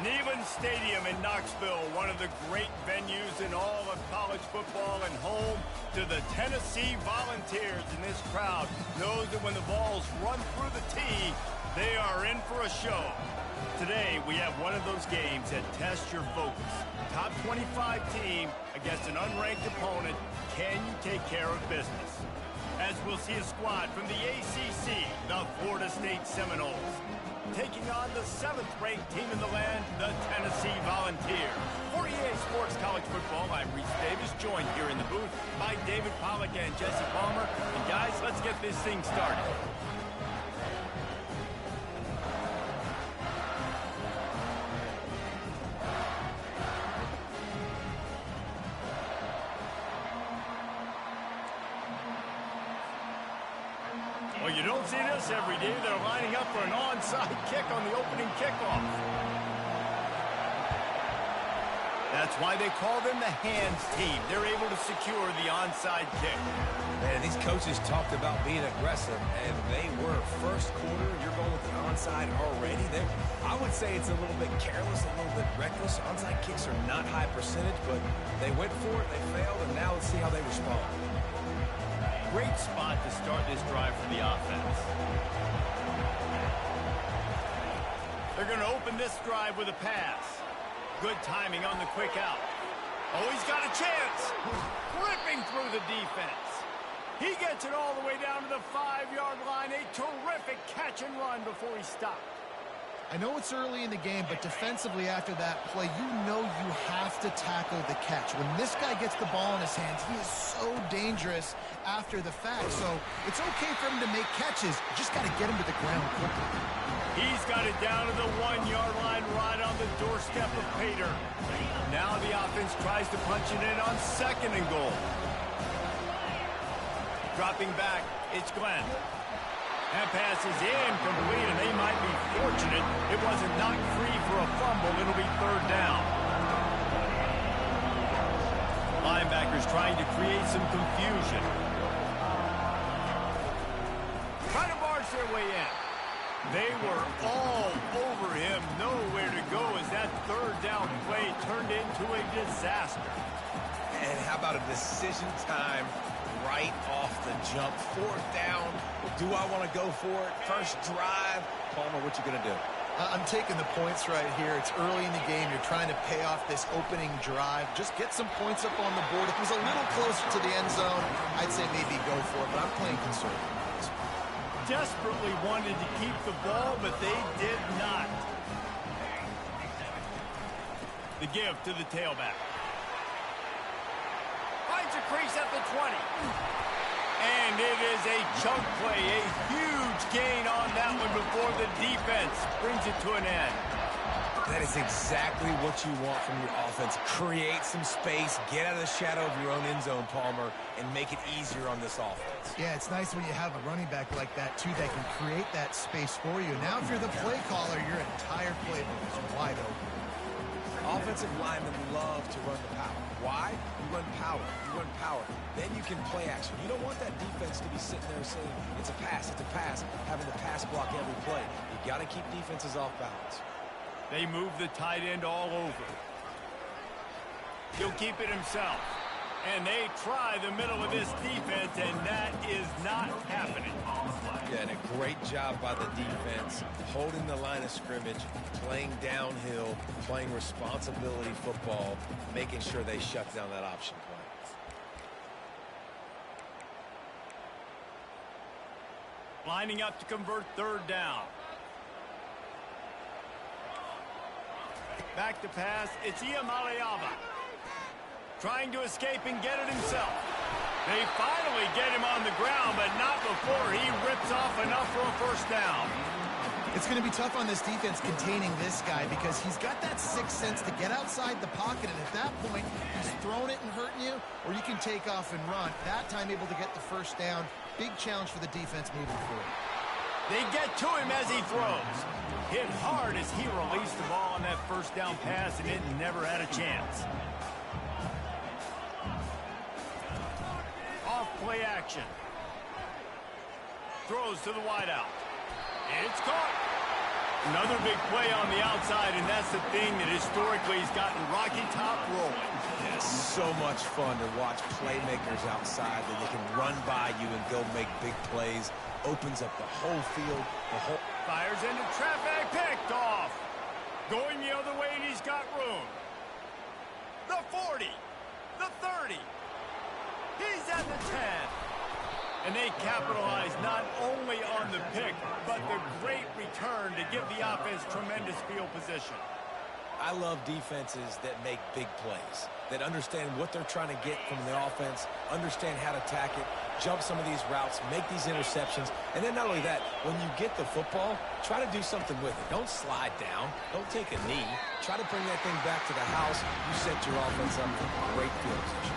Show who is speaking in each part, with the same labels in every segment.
Speaker 1: Neyland Stadium in Knoxville, one of the great venues in all of college football and home to the Tennessee Volunteers. And this crowd knows that when the balls run through the tee, they are in for a show. Today, we have one of those games that tests your focus. Top 25 team against an unranked opponent. Can you take care of business? As we'll see a squad from the ACC, the Florida State Seminoles, taking on the 7th-ranked team in the land, the Tennessee Volunteers. For EA Sports College Football, I'm Reese Davis, joined here in the booth by David Pollack and Jesse Palmer. And guys, let's get this thing started. Well, you don't see this every day. They're lining up for an onside kick on the opening kickoff. That's why they call them the hands team. They're able to secure the onside kick.
Speaker 2: Man, these coaches talked about being aggressive, and they were. First quarter, you're going with the onside already. I would say it's a little bit careless, a little bit reckless. Onside kicks are not high percentage, but they went for it, they failed, and now let's see how they respond.
Speaker 1: Great spot to start this drive for the offense. They're going to open this drive with a pass. Good timing on the quick out. Oh, he's got a chance. Ripping through the defense. He gets it all the way down to the 5-yard line. A terrific catch and run before he stopped.
Speaker 3: I know it's early in the game, but defensively after that play, you know you have to tackle the catch. When this guy gets the ball in his hands, he is so dangerous after the fact. So it's okay for him to make catches. You just got to get him to the ground quickly.
Speaker 1: He's got it down to the 1-yard line right on the doorstep of Pater. Now the offense tries to punch it in on 2nd and goal. Dropping back, it's Glenn. That pass is incomplete, and they might be fortunate it wasn't knocked free for a fumble. It'll be 3rd down. Linebackers trying to create some confusion. Trying to barge their way in. They were all over him. Nowhere to go as that 3rd down play turned into a disaster.
Speaker 2: And how about a decision time right off the jump? 4th down. Do I want to go for it? First drive. Palmer, what you going to do?
Speaker 3: I'm taking the points right here. It's early in the game. You're trying to pay off this opening drive. Just get some points up on the board. If it was a little closer to the end zone, I'd say maybe go for it, but I'm playing conservative.
Speaker 1: Desperately wanted to keep the ball, but they did not. The give to the tailback. Finds a crease at the 20. And it is a chunk play, a huge gain on that one before the defense brings it to an end.
Speaker 2: That is exactly what you want from your offense. Create some space, get out of the shadow of your own end zone, Palmer, and make it easier on this offense.
Speaker 3: Yeah, it's nice when you have a running back like that, too, that can create that space for you. Now, if you're the play caller, your entire playbook is wide open.
Speaker 2: Offensive linemen love to run the power. Why? You run power. You run power. Then you can play action. You don't want that defense to be sitting there saying, it's a pass, having to pass block every play. You got to keep defenses off balance.
Speaker 1: They move the tight end all over. He'll keep it himself. And they try the middle of this defense, and that is not happening.
Speaker 2: Yeah, and a great job by the defense, holding the line of scrimmage, playing downhill, playing responsibility football, making sure they shut down that option play.
Speaker 1: Lining up to convert 3rd down. Back to pass, it's Iamaleava. Trying to escape and get it himself. They finally get him on the ground, but not before he rips off enough for a 1st down.
Speaker 3: It's going to be tough on this defense containing this guy because he's got that 6th sense to get outside the pocket, and at that point, he's throwing it and hurting you, or you can take off and run. That time able to get the 1st down. Big challenge for the defense moving forward.
Speaker 1: They get to him as he throws. Hit hard as he released the ball on that 1st down pass, and it never had a chance. Off play action. Throws to the wideout. It's caught. Another big play on the outside, and that's the thing that historically has gotten Rocky Top rolling.
Speaker 2: Yeah, so much fun to watch playmakers outside that they can run by you and go make big plays. Opens up the whole field, the whole...
Speaker 1: Fires into traffic, picked off. Going the other way, and he's got room. The 40, the 30. He's at the 10. And they capitalize not only on the pick, but the great return to give the offense tremendous field position.
Speaker 2: I love defenses that make big plays, that understand what they're trying to get from the offense, understand how to attack it, jump some of these routes, make these interceptions, and then not only that, when you get the football, try to do something with it. Don't slide down. Don't take a knee. Try to bring that thing back to the house. You set your offense up for great field position.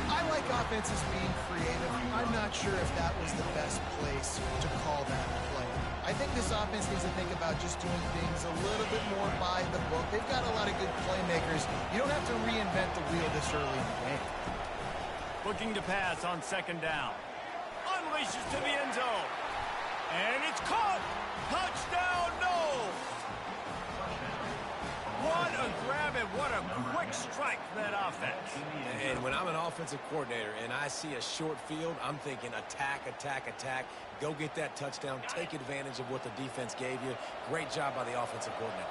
Speaker 3: I like offenses being creative. I'm not sure if that was the best place to call that play. I think this offense needs to think about just doing things a little bit more by the book. They've got a lot of good playmakers. You don't have to reinvent the wheel this early in the game.
Speaker 1: Looking to pass on second down. Unleashes to the end zone. And it's caught. Touchdown, no. What a grab and what a quick strike from that offense.
Speaker 2: And when I'm an offensive coordinator and I see a short field, I'm thinking attack, attack, attack. Go get that touchdown. Take advantage of what the defense gave you. Great job by the offensive coordinator.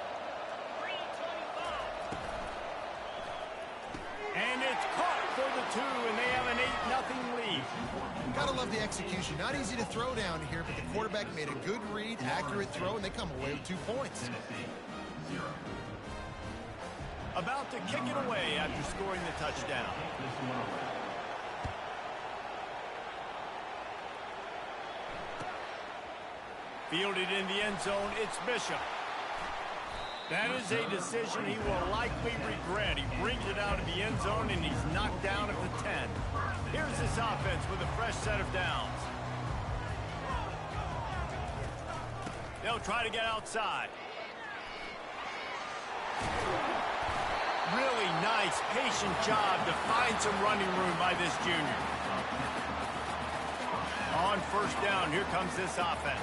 Speaker 1: And it's caught for the 2, and they have an 8-0 lead.
Speaker 3: Gotta love the execution. Not easy to throw down here, but the quarterback made a good read, accurate throw, and they come away with 2 points.
Speaker 1: About to kick it away after scoring the touchdown. Fielded in the end zone, it's Bishop. That is a decision he will likely regret. He brings it out of the end zone, and he's knocked down at the 10. Here's this offense with a fresh set of downs. They'll try to get outside. Really nice, patient job to find some running room by this junior. On first down, here comes this offense.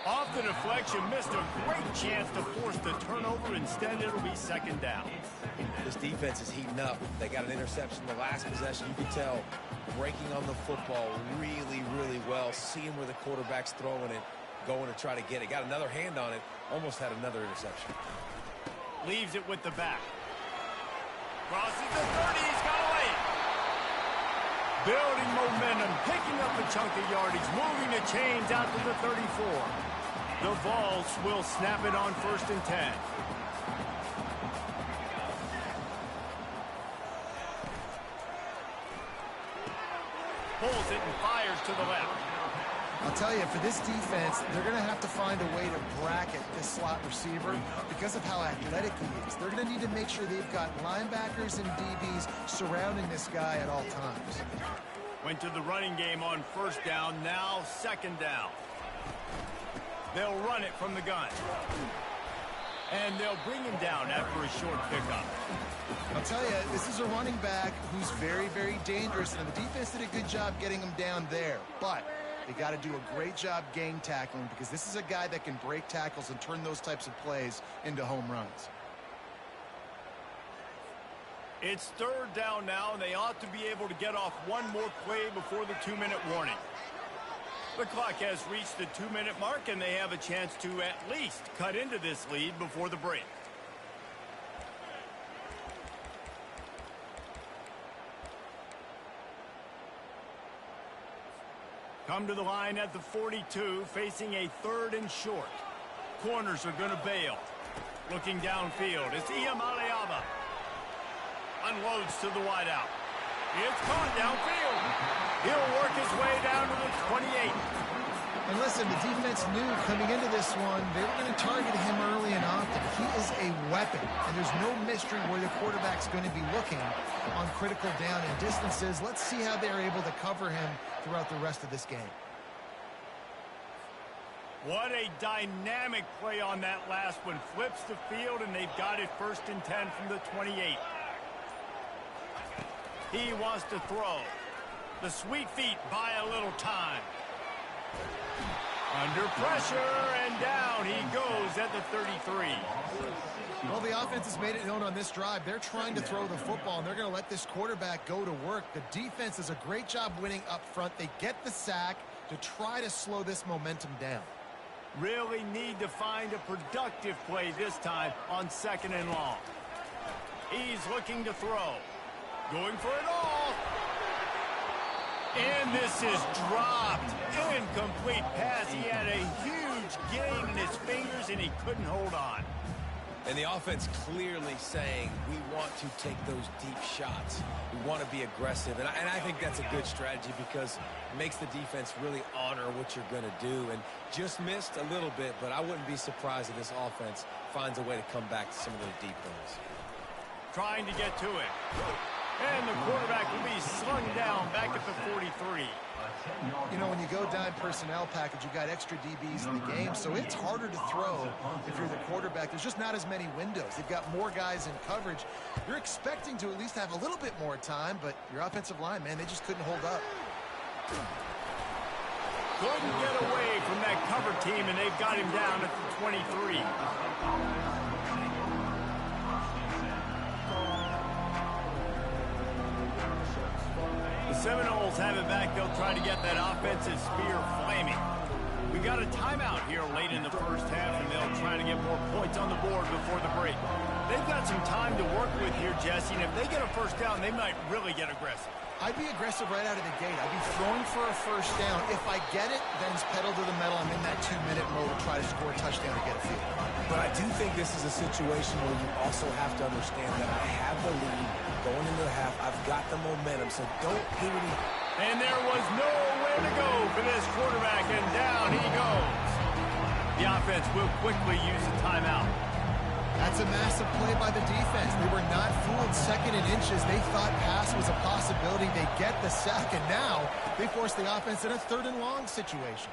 Speaker 1: Off the deflection, missed a great chance to force the turnover. Instead, it'll be second down.
Speaker 2: This defense is heating up. They got an interception the last possession. You can tell breaking on the football really, really well. Seeing where the quarterback's throwing it, going to try to get it. Got another hand on it. Almost had another interception.
Speaker 1: Leaves it with the back. Crosses the 30. He's got away. Building momentum, picking up a chunk of yardage, moving the chains out to the 34. The Vols will snap it on first and 10. Pulls it and fires to the left.
Speaker 3: I'll tell you, for this defense, they're going to have to find a way to bracket this slot receiver because of how athletic he is. They're going to need to make sure they've got linebackers and DBs surrounding this guy at all times.
Speaker 1: Went to the running game on first down, now second down. They'll run it from the gun. And they'll bring him down after a short pickup.
Speaker 3: I'll tell you, this is a running back who's very, very dangerous, and the defense did a good job getting him down there. But they got to do a great job gang tackling because this is a guy that can break tackles and turn those types of plays into home runs.
Speaker 1: It's third down now, and they ought to be able to get off one more play before the 2-minute warning. The clock has reached the 2-minute mark, and they have a chance to at least cut into this lead before the break. Come to the line at the 42, facing a third and short. Corners are going to bail. Looking downfield, it's Iamaleava. Unloads to the wideout. It's caught downfield. He'll work his way down to the 28.
Speaker 3: And listen, the defense knew coming into this one, they were going to target him early and often. He is a weapon, and there's no mystery where the quarterback's going to be looking on critical down and distances. Let's see how they're able to cover him throughout the rest of this game.
Speaker 1: What a dynamic play on that last one. Flips the field, and they've got it 1st and 10 from the 28. He wants to throw. The sweet feet buy a little time. Under pressure, and down he goes at the 33.
Speaker 3: Well, the offense has made it known on this drive. They're trying to throw the football, and they're going to let this quarterback go to work. The defense does a great job winning up front. They get the sack to try to slow this momentum down.
Speaker 1: Really need to find a productive play this time on 2nd and long. He's looking to throw. Going for it all. And this is dropped. Incomplete pass. He had a huge gain in his fingers, and he couldn't hold on.
Speaker 2: And the offense clearly saying, we want to take those deep shots. We want to be aggressive. And I think that's a good strategy because it makes the defense really honor what you're going to do. And just missed a little bit, but I wouldn't be surprised if this offense finds a way to come back to some of those deep ones.
Speaker 1: Trying to get to it. And the quarterback will be slung down back at the 43.
Speaker 3: You know, when you go dime personnel package, you got extra DBs in the game, so it's harder to throw if you're the quarterback. There's just not as many windows. They've got more guys in coverage. You're expecting to at least have a little bit more time, but your offensive line, man, they just couldn't hold up.
Speaker 1: Couldn't get away from that cover team, and they've got him down at the 23. The Seminoles have it back. They'll try to get that offensive spear flaming. We got a timeout here late in the first half, and they'll try to get more points on the board before the break. They've got some time to work with here, Jesse, and if they get a first down, they might really get aggressive.
Speaker 3: I'd be aggressive right out of the gate. I'd be throwing for a first down. If I get it, then it's pedal to the metal. I'm in that 2-minute mode to try to score a touchdown to get a field.
Speaker 2: But I do think this is a situation where you also have to understand that I have the lead going into the half. I've got the momentum, so don't hit it.
Speaker 1: And there was nowhere to go for this quarterback, and down he goes. The offense will quickly use a timeout.
Speaker 3: That's a massive play by the defense. They were not fooled 2nd and inches. They thought pass was a possibility. They get the sack, and now they force the offense in a 3rd and long situation.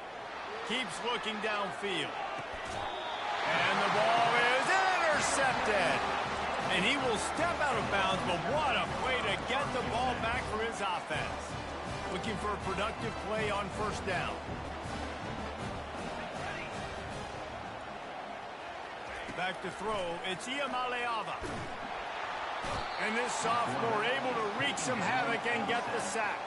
Speaker 1: Keeps looking downfield. And the ball is intercepted. And he will step out of bounds, but what a way to get the ball back for his offense. Looking for a productive play on 1st down. Back to throw, it's Iamaleava. And this sophomore able to wreak some havoc and get the sack.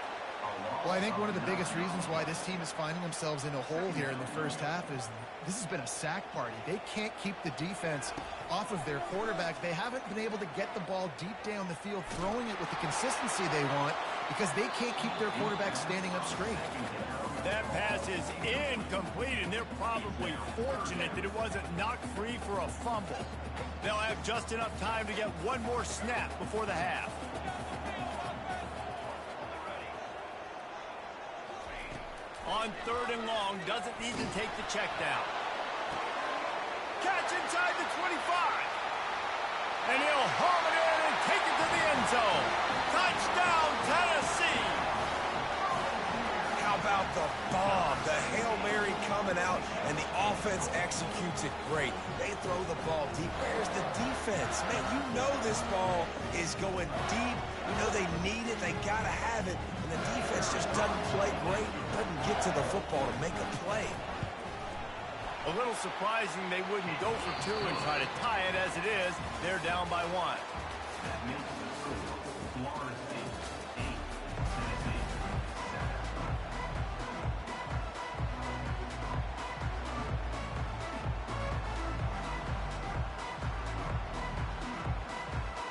Speaker 3: Well, I think one of the biggest reasons why this team is finding themselves in a hole here in the first half is this has been a sack party. They can't keep the defense off of their quarterback. They haven't been able to get the ball deep down the field, throwing it with the consistency they want because they can't keep their quarterback standing up straight.
Speaker 1: That pass is incomplete, and they're probably fortunate that it wasn't knocked free for a fumble. They'll have just enough time to get one more snap before the half. On 3rd and long, doesn't need to take the check down. Catch inside the 25. And he'll home it in and take it to the end zone. Touchdown, Tennessee.
Speaker 2: How about the bomb? The Hail Mary coming out, and the offense executes it great. They throw the ball deep. Where's the defense? Man, you know this ball is going deep. You know they need it. They got to have it. And the defense just doesn't play great, doesn't get to the football to make a play.
Speaker 1: A little surprising they wouldn't go for 2 and try to tie it. As it is, they're down by 1.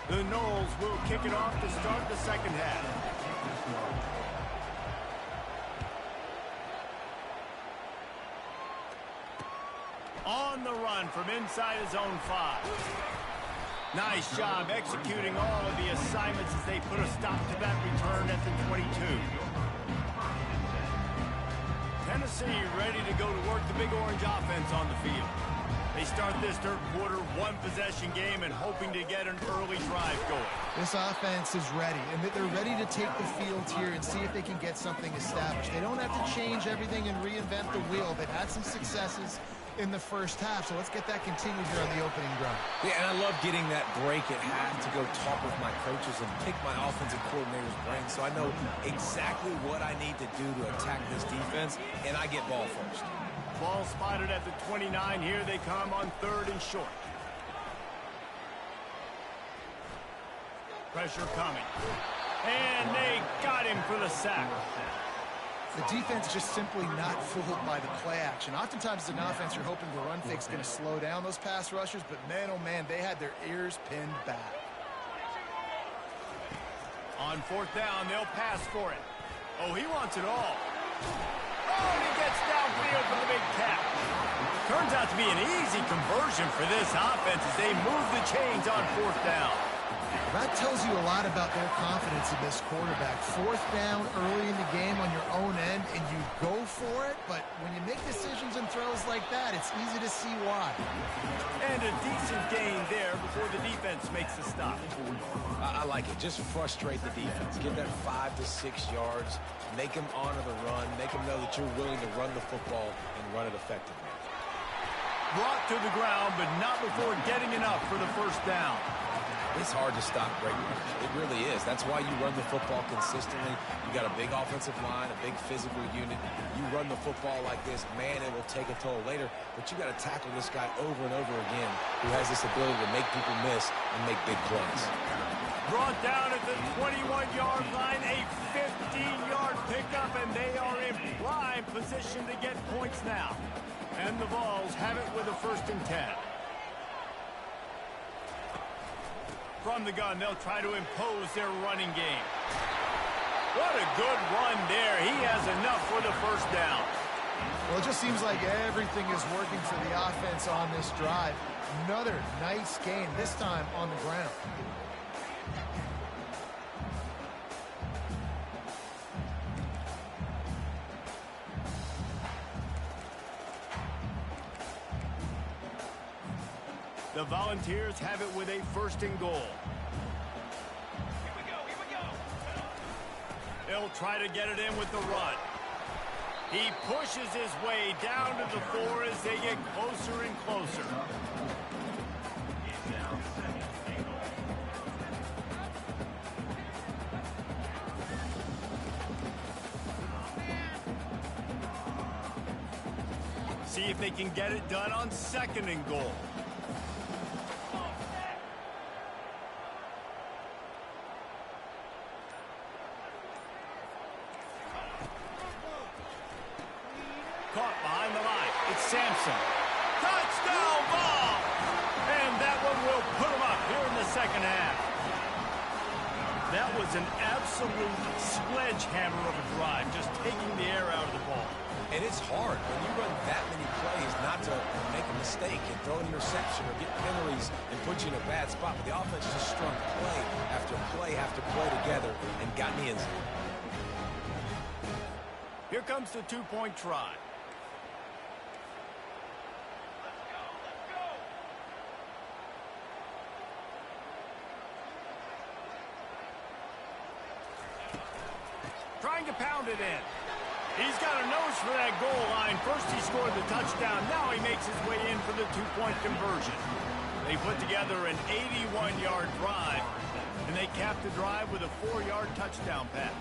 Speaker 1: The Noles will kick it off to start the second half. On the run from inside his own 5. Nice job executing all of the assignments as they put a stop to that return at the 22. Tennessee ready to go to work the Big Orange offense on the field. They start this third quarter, one-possession game, and hoping to get an early drive going.
Speaker 3: This offense is ready, and they're ready to take the field here and see if they can get something established. They don't have to change everything and reinvent the wheel. They've had some successes in the first half, so let's get that continued here on the opening drive.
Speaker 2: Yeah, and I love getting that break at half to go talk with my coaches and pick my offensive coordinator's brain so I know exactly what I need to do to attack this defense, and I get ball first.
Speaker 1: Ball spotted at the 29. Here they come on third and short. Pressure coming. And they got him for the sack.
Speaker 3: The defense just simply not fooled by the play action. Oftentimes as an offense, you're hoping the run fake's going to slow down those pass rushers, but man, oh man, they had their ears pinned back.
Speaker 1: On fourth down, they'll pass for it. Oh, he wants it all. Oh, and he gets downfield for the big catch. Turns out to be an easy conversion for this offense as they move the chains on fourth down.
Speaker 3: That tells you a lot about their confidence in this quarterback. Fourth down early in the game on your own end, and you go for it, but when you make decisions and throws like that, it's easy to see why.
Speaker 1: And a decent gain there before the defense makes the stop.
Speaker 2: I like it. Just frustrate the defense. Get that 5 to 6 yards. Make them honor the run. Make them know that you're willing to run the football and run it effectively.
Speaker 1: Brought to the ground, but not before getting enough for the first down.
Speaker 2: It's hard to stop great runners. It really is. That's why you run the football consistently. You got a big offensive line, a big physical unit. You run the football like this, man, it will take a toll later. But you got to tackle this guy over and over again who has this ability to make people miss and make big plays.
Speaker 1: Brought down at the 21-yard line, a 15-yard pickup, and they are in prime position to get points now. And the Vols have it with a 1st and 10. From the gun, they'll try to impose their running game. What a good run there. He has enough for the first down.
Speaker 3: Well, it just seems like everything is working for the offense on this drive. Another nice gain, this time on the ground.
Speaker 1: The Volunteers have it with a 1st and goal. Here we go. They'll try to get it in with the run. He pushes his way down to the 4 as they get closer and closer. See if they can get it done on 2nd and goal. Caught behind the line. It's Sampson. Touchdown ball! And that one will put him up here in the second half. That was an absolute sledgehammer of a drive, just taking the air out of the ball.
Speaker 2: And it's hard when you run that many plays not to make a mistake and throw an interception or get penalties and put you in a bad spot. But the offense just strung play after play after play together and got me in zone.
Speaker 1: Here comes the 2-point try. Trying to pound it in. He's got a nose for that goal line. First he scored the touchdown. Now he makes his way in for the 2-point conversion. They put together an 81-yard drive, and they capped the drive with a 4-yard touchdown pass.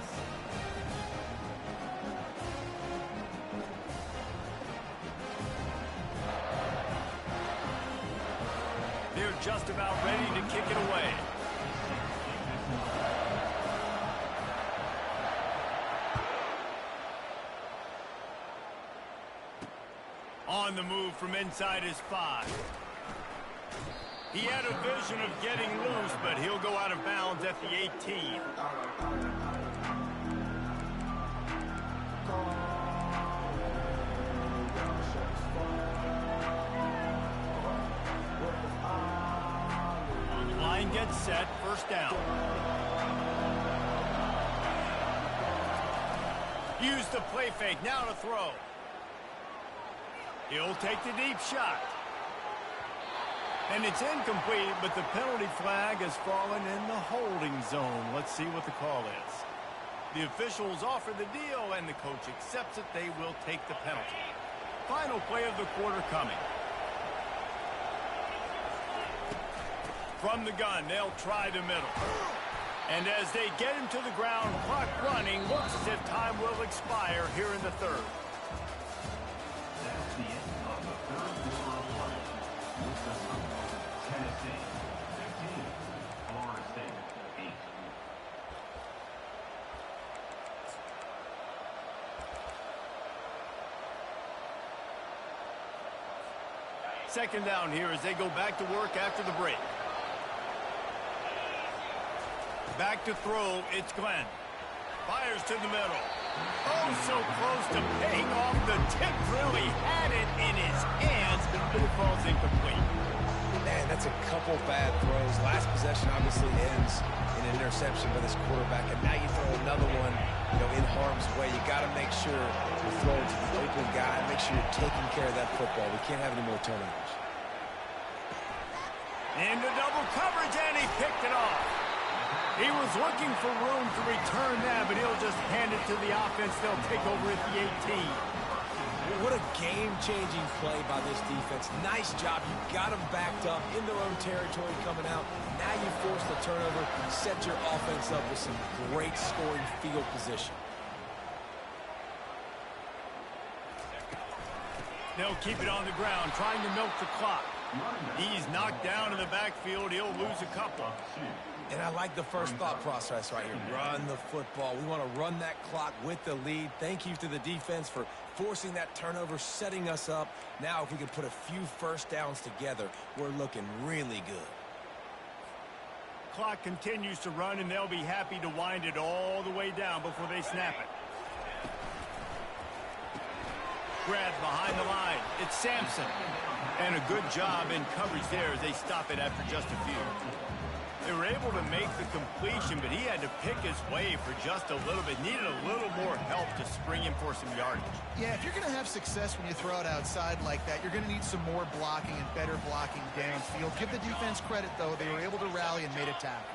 Speaker 1: They're just about ready to kick it away. On the move from inside his 5. He had a vision of getting loose, but he'll go out of bounds at the 18. Line gets set, 1st down. Use the play fake, now to throw. He'll take the deep shot. And it's incomplete, but the penalty flag has fallen in the holding zone. Let's see what the call is. The officials offer the deal, and the coach accepts it. They will take the penalty. Final play of the quarter coming. From the gun, they'll try the middle. And as they get him to the ground, clock running, looks as if time will expire here in the third.
Speaker 4: That's the end of the third quarter of play. With the score, Tennessee 15, Florida State 8.
Speaker 1: Second down here as they go back to work after the break. Back to throw, it's Glenn. Fires to the middle. Oh, so close to paying off. The tip really had it in his hands, but it falls incomplete.
Speaker 2: Man, that's a couple bad throws. Last possession obviously ends in an interception by this quarterback, and now you throw another one, in harm's way. You got to make sure you're throwing to the open guy. Make sure you're taking care of that football. We can't have any more turnovers.
Speaker 1: Into double coverage, and he picked it off. He was looking for room to return that, but he'll just hand it to the offense. They'll take over at the 18.
Speaker 2: What a game-changing play by this defense. Nice job. You got them backed up in their own territory coming out. Now you force the turnover, set your offense up with some great scoring field position.
Speaker 1: They'll keep it on the ground, trying to milk the clock. He's knocked down in the backfield. He'll lose a couple.
Speaker 2: And I like the first thought process right here. Run the football. We want to run that clock with the lead. Thank you to the defense for forcing that turnover, setting us up. Now if we can put a few first downs together, we're looking really good.
Speaker 1: Clock continues to run, and they'll be happy to wind it all the way down before they snap it. Grabbed behind the line. It's Sampson. And a good job in coverage there as they stop it after just a few. They were able to make the completion, but he had to pick his way for just a little bit. Needed a little more help to spring him for some yardage.
Speaker 3: Yeah, if you're going to have success when you throw it outside like that, you're going to need some more blocking and better blocking downfield. Give the defense credit, though. They were able to rally and made a tackle.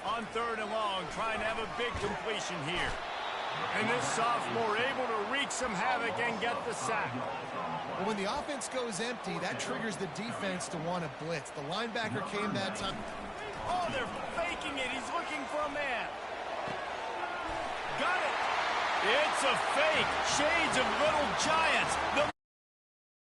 Speaker 1: On third and long, trying to have a big completion here. And this sophomore able to wreak some havoc and get the sack.
Speaker 3: Well, when the offense goes empty, that triggers the defense to want to blitz. The linebacker came that time.
Speaker 1: Oh, they're faking it. He's looking for a man. Got it. It's a fake. Shades of Little Giants.